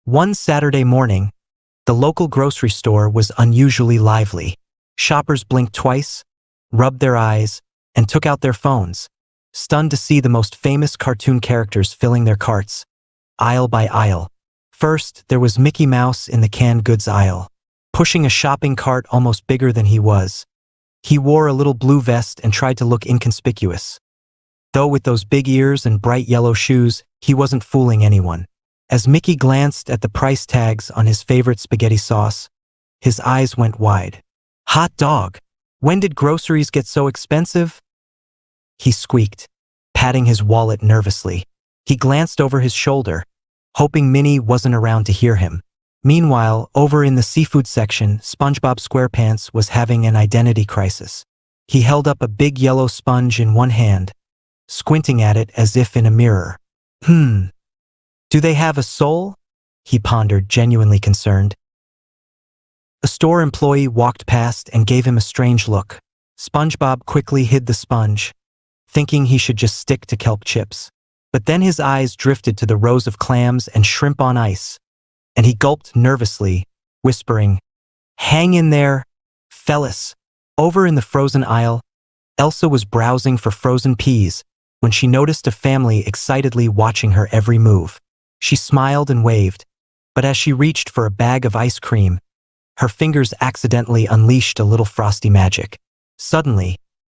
One Saturday morning, the local grocery store was unusually lively. Shoppers blinked twice, rubbed their eyes, and took out their phones, stunned to see the most famous cartoon characters filling their carts, aisle by aisle. First, there was Mickey Mouse in the canned goods aisle, pushing a shopping cart almost bigger than he was. He wore a little blue vest and tried to look inconspicuous. Though with those big ears and bright yellow shoes, he wasn't fooling anyone. As Mickey glanced at the price tags on his favorite spaghetti sauce, his eyes went wide. "Hot dog! When did groceries get so expensive?" He squeaked, patting his wallet nervously. He glanced over his shoulder, hoping Minnie wasn't around to hear him. Meanwhile, over in the seafood section, SpongeBob SquarePants was having an identity crisis. He held up a big yellow sponge in one hand, squinting at it as if in a mirror. Do they have a soul?" he pondered, genuinely concerned. A store employee walked past and gave him a strange look. SpongeBob quickly hid the sponge, thinking he should just stick to kelp chips. But then his eyes drifted to the rows of clams and shrimp on ice, and he gulped nervously, whispering, "Hang in there, fellas." Over in the frozen aisle, Elsa was browsing for frozen peas when she noticed a family excitedly watching her every move. She smiled and waved, but as she reached for a bag of ice cream, her fingers accidentally unleashed a little frosty magic. Suddenly,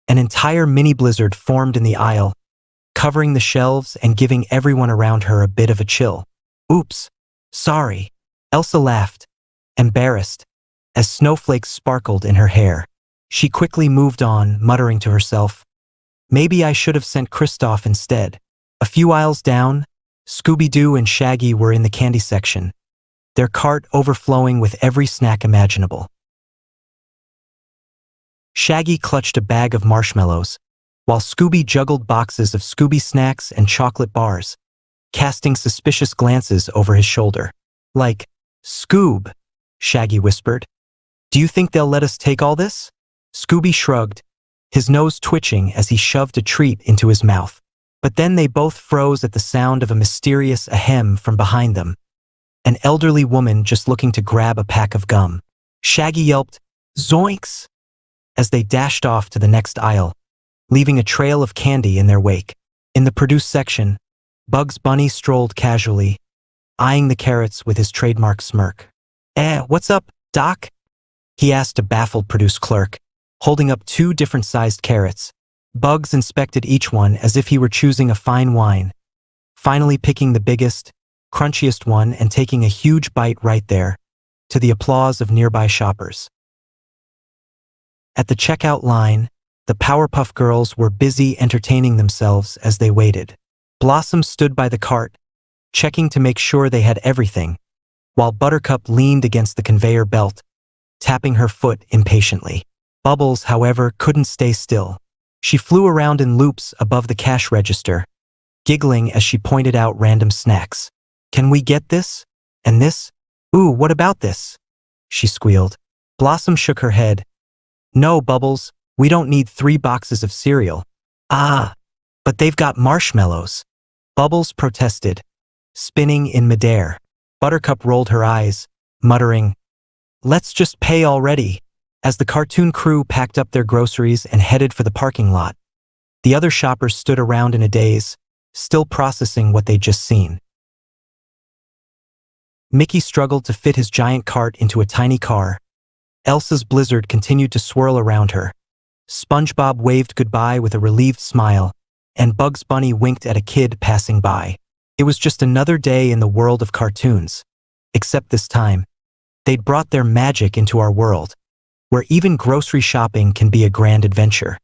an entire mini blizzard formed in the aisle, covering the shelves and giving everyone around her a bit of a chill. "Oops, sorry." Elsa laughed, embarrassed, as snowflakes sparkled in her hair. She quickly moved on, muttering to herself, "Maybe I should have sent Kristoff instead." A few aisles down, Scooby-Doo and Shaggy were in the candy section, their cart overflowing with every snack imaginable. Shaggy clutched a bag of marshmallows, while Scooby juggled boxes of Scooby snacks and chocolate bars, casting suspicious glances over his shoulder. Like, "Scoob," Shaggy whispered. "Do you think they'll let us take all this?" Scooby shrugged, his nose twitching as he shoved a treat into his mouth. But then they both froze at the sound of a mysterious ahem from behind them, an elderly woman just looking to grab a pack of gum. Shaggy yelped, "Zoinks!" as they dashed off to the next aisle, leaving a trail of candy in their wake. In the produce section, Bugs Bunny strolled casually, eyeing the carrots with his trademark smirk. What's up, Doc?" he asked a baffled produce clerk, holding up two different-sized carrots. Bugs inspected each one as if he were choosing a fine wine, finally picking the biggest, crunchiest one and taking a huge bite right there, to the applause of nearby shoppers. At the checkout line, the Powerpuff Girls were busy entertaining themselves as they waited. Blossom stood by the cart, checking to make sure they had everything, while Buttercup leaned against the conveyor belt, tapping her foot impatiently. Bubbles, however, couldn't stay still. She flew around in loops above the cash register, giggling as she pointed out random snacks. "Can we get this? And this? Ooh, what about this?" she squealed. Blossom shook her head. "No, Bubbles, we don't need 3 boxes of cereal." "Ah, but they've got marshmallows," Bubbles protested, spinning in midair. Buttercup rolled her eyes, muttering, "Let's just pay already." As the cartoon crew packed up their groceries and headed for the parking lot, the other shoppers stood around in a daze, still processing what they'd just seen. Mickey struggled to fit his giant cart into a tiny car. Elsa's blizzard continued to swirl around her. SpongeBob waved goodbye with a relieved smile, and Bugs Bunny winked at a kid passing by. It was just another day in the world of cartoons. Except this time, they'd brought their magic into our world, where even grocery shopping can be a grand adventure.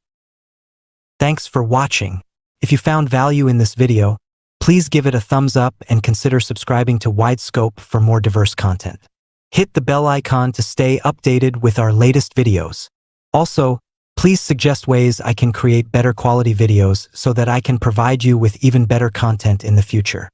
Thanks for watching. If you found value in this video, please give it a thumbs up and consider subscribing to Widescope for more diverse content. Hit the bell icon to stay updated with our latest videos. Also, please suggest ways I can create better quality videos so that I can provide you with even better content in the future.